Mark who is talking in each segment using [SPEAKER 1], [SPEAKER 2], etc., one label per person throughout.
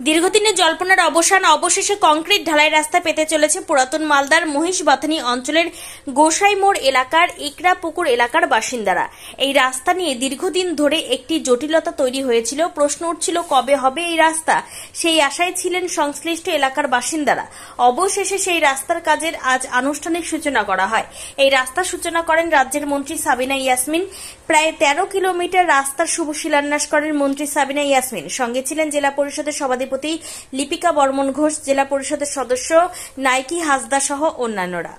[SPEAKER 1] দীর্ঘদিনের জল্পনার অবসান, অবশেষে কংক্রিট ঢালাই রাস্তা পেতে চলেছে পুরাতন মালদার মহিষবাথানি অঞ্চলের গোসাই মোড় এলাকার একরা পুকুর এলাকার বাসিন্দারা। এই রাস্তা নিয়ে দীর্ঘদিন ধরে একটি জটিলতা তৈরি হয়েছিল। প্রশ্ন উঠছিল কবে হবে এই রাস্তা, সেই আশায় ছিলেন সংশ্লিষ্ট এলাকার বাসিন্দারা। অবশেষে সেই রাস্তার কাজের আজ আনুষ্ঠানিক সূচনা করা হয়। এই রাস্তার সূচনা করেন রাজ্যের মন্ত্রী সাবিনা ইয়াসমিন। প্রায় 13 কিলোমিটার রাস্তার শুভ শিলান্যাস করেন মন্ত্রী সাবিনা ইয়াসমিন। সঙ্গে ছিলেন জেলা পরিষদের সভাধিপতি লিপিকা বর্মন ঘোষ, জেলা পরিষদের সদস্য নাইকি হাসদা সহ অন্যান্যরা।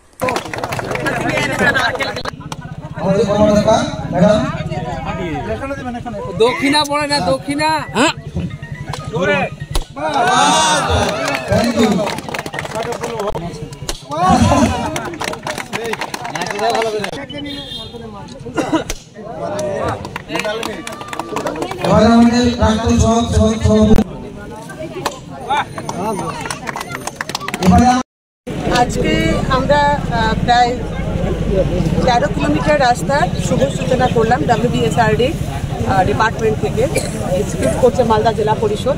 [SPEAKER 2] দক্ষিণা পড়ে না, দক্ষিণা
[SPEAKER 3] আজকে আমরা প্রায় 13 কিলোমিটার রাস্তার শুভ সূচনা করলাম WBSRD ডিপার্টমেন্ট থেকে, এক্সিকিউট করছে মালদা জেলা পরিষদ।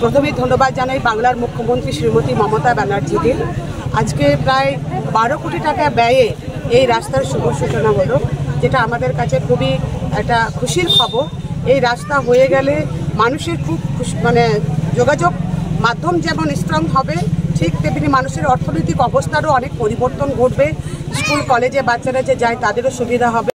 [SPEAKER 3] প্রথমেই ধন্যবাদ জানাই বাংলার মুখ্যমন্ত্রী শ্রীমতী মমতা ব্যানার্জিকে। আজকে প্রায় 12 কোটি টাকা ব্যয়ে এই রাস্তার শুভ সূচনা হলো, যেটা আমাদের কাছে খুবই একটা খুশির খবর। এই রাস্তা হয়ে গেলে মানুষের খুব যোগাযোগ মাধ্যম যেমন স্ট্রং হবে, ঠিক তেমনি মানুষের অর্থনৈতিক অবস্থারও অনেক পরিবর্তন ঘটবে। স্কুল কলেজে বাচ্চারা যে যায় তাদেরও সুবিধা হবে।